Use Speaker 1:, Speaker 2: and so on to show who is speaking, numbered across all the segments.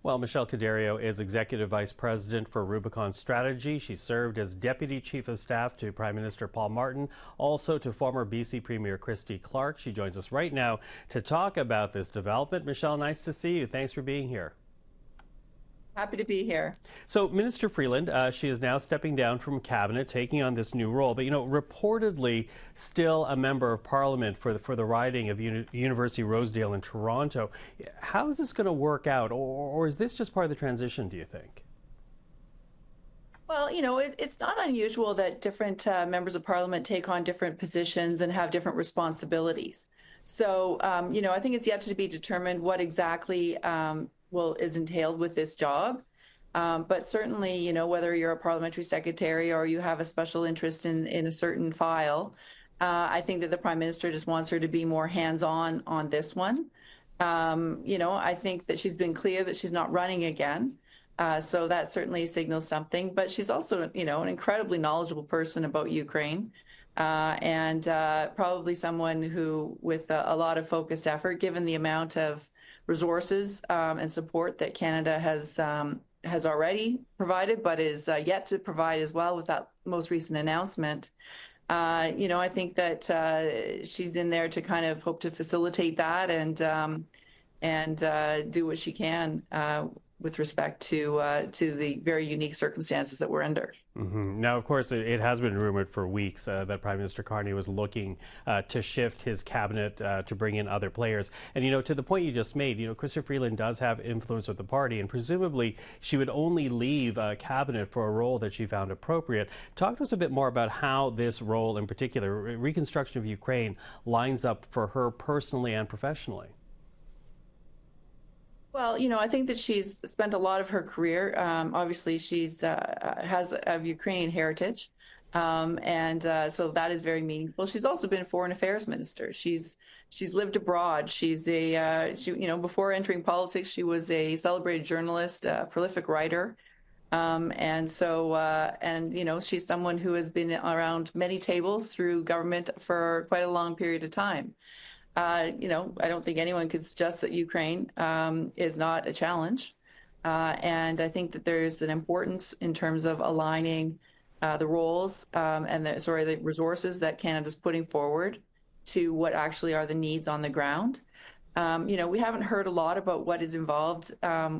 Speaker 1: Well, Michele Cadario is Executive Vice President for Rubicon Strategy. She served as Deputy Chief of Staff to Prime Minister Paul Martin, also to former BC Premier Christy Clark. She joins us right now to talk about this development. Michele, nice to see you. Thanks for being here.
Speaker 2: Happy to be here.
Speaker 1: So, Minister Freeland, she is now stepping down from cabinet, taking on this new role. But, reportedly still a member of Parliament for the riding of University Rosedale in Toronto. How is this going to work out? Or is this just part of the transition, do you think?
Speaker 2: Well, it's not unusual that different members of Parliament take on different positions and have different responsibilities. So, I think it's yet to be determined what exactly is entailed with this job. But certainly, whether you're a parliamentary secretary or you have a special interest in a certain file, I think that the Prime Minister just wants her to be more hands-on on this one. I think that she's been clear that she's not running again. So that certainly signals something. But she's also, an incredibly knowledgeable person about Ukraine. And probably someone who, with a lot of focused effort, given the amount of resources and support that Canada has already provided, but is yet to provide as well with that most recent announcement. I think that she's in there to kind of hope to facilitate that and do what she can with respect to the very unique circumstances that we're under.
Speaker 1: Now, of course, it has been rumored for weeks that Prime Minister Carney was looking to shift his cabinet to bring in other players. And, to the point you just made, Chrystia Freeland does have influence with the party, and presumably she would only leave cabinet for a role that she found appropriate. Talk to us a bit more about how this role in particular, reconstruction of Ukraine, lines up for her personally and professionally.
Speaker 2: Well, I think that she's spent a lot of her career. Obviously, she's has a Ukrainian heritage, and so that is very meaningful. She's also been foreign affairs minister. She's lived abroad. She's before entering politics, she was a celebrated journalist, a prolific writer, and she's someone who has been around many tables through government for quite a long period of time. I don't think anyone could suggest that Ukraine is not a challenge. And I think that there's an importance in terms of aligning the roles and the resources that Canada's putting forward to what actually are the needs on the ground. We haven't heard a lot about what is involved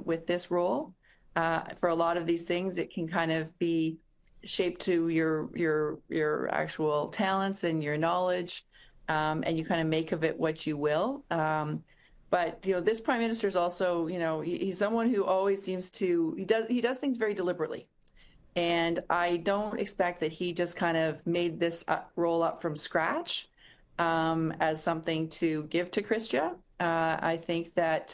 Speaker 2: with this role. For a lot of these things, it can kind of be shaped to your actual talents and your knowledge. And you kind of make of it what you will. But this Prime Minister is also, he's someone who always seems to, he does things very deliberately. And I don't expect that he just kind of made this roll up from scratch as something to give to Chrystia. I think that,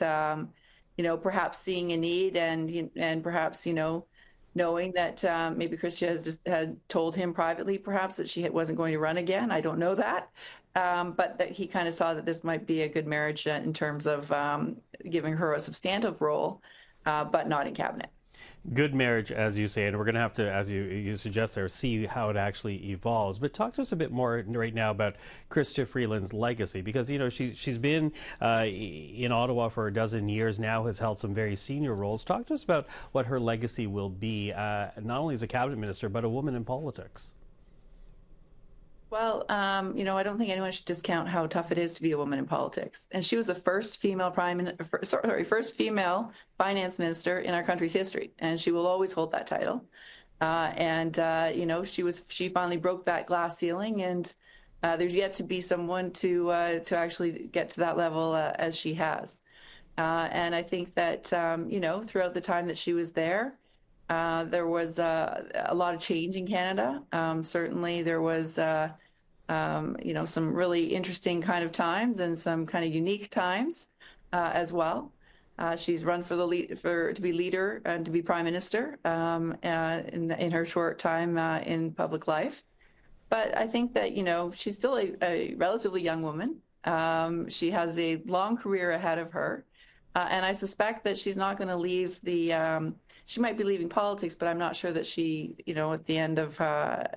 Speaker 2: perhaps seeing a need and perhaps, knowing that maybe Chrystia had told him privately, perhaps, that she wasn't going to run again. I don't know that. But that he kind of saw that this might be a good marriage in terms of giving her a substantive role, but not in cabinet.
Speaker 1: Good marriage, as you say, and we're going to have to, as you suggest there, see how it actually evolves. But talk to us a bit more right now about Chrystia Freeland's legacy, because, she's been in Ottawa for a dozen years now, has held some very senior roles. Talk to us about what her legacy will be, not only as a cabinet minister, but a woman in politics.
Speaker 2: Well, I don't think anyone should discount how tough it is to be a woman in politics. And she was the first female first female finance minister in our country's history, and she will always hold that title. She finally broke that glass ceiling, and there's yet to be someone to actually get to that level as she has. And I think that throughout the time that she was there was a lot of change in Canada. Certainly, there was some really interesting kind of times and some kind of unique times as well. She's run to be leader and to be prime minister in her short time in public life. But I think that she's still a relatively young woman. She has a long career ahead of her. And I suspect that she's not going to leave she might be leaving politics, but I'm not sure that she, at the end of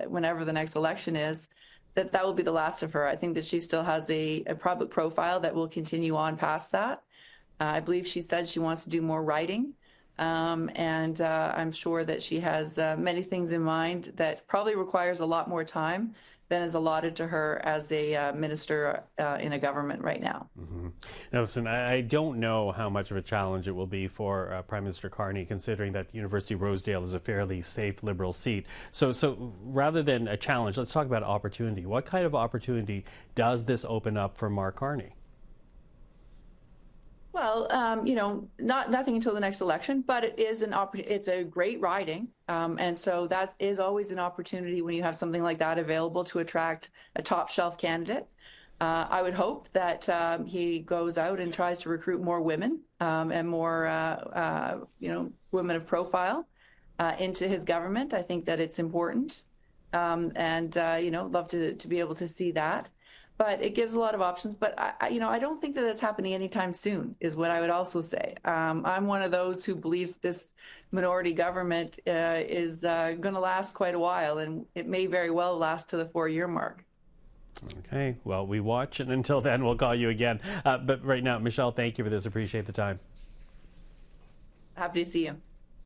Speaker 2: whenever the next election is, that will be the last of her. I think that she still has a public profile that will continue on past that. I believe she said she wants to do more writing. And I'm sure that she has many things in mind that probably requires a lot more time than is allotted to her as a minister in a government right now.
Speaker 1: Mm-hmm. Now, listen, I don't know how much of a challenge it will be for Prime Minister Carney, considering that University of Rosedale is a fairly safe Liberal seat. So rather than a challenge, let's talk about opportunity. What kind of opportunity does this open up for Mark Carney?
Speaker 2: Well, nothing until the next election, but it is it's a great riding, and so that is always an opportunity when you have something like that available to attract a top shelf candidate. I would hope that he goes out and tries to recruit more women and more, women of profile into his government. I think that it's important, and love to be able to see that. But it gives a lot of options. But I don't think that that's happening anytime soon, is what I would also say. I'm one of those who believes this minority government is going to last quite a while, and it may very well last to the 4-year mark.
Speaker 1: Okay, well, we watch, and until then, we'll call you again. But right now, Michele, thank you for this. Appreciate the time.
Speaker 2: Happy to see you.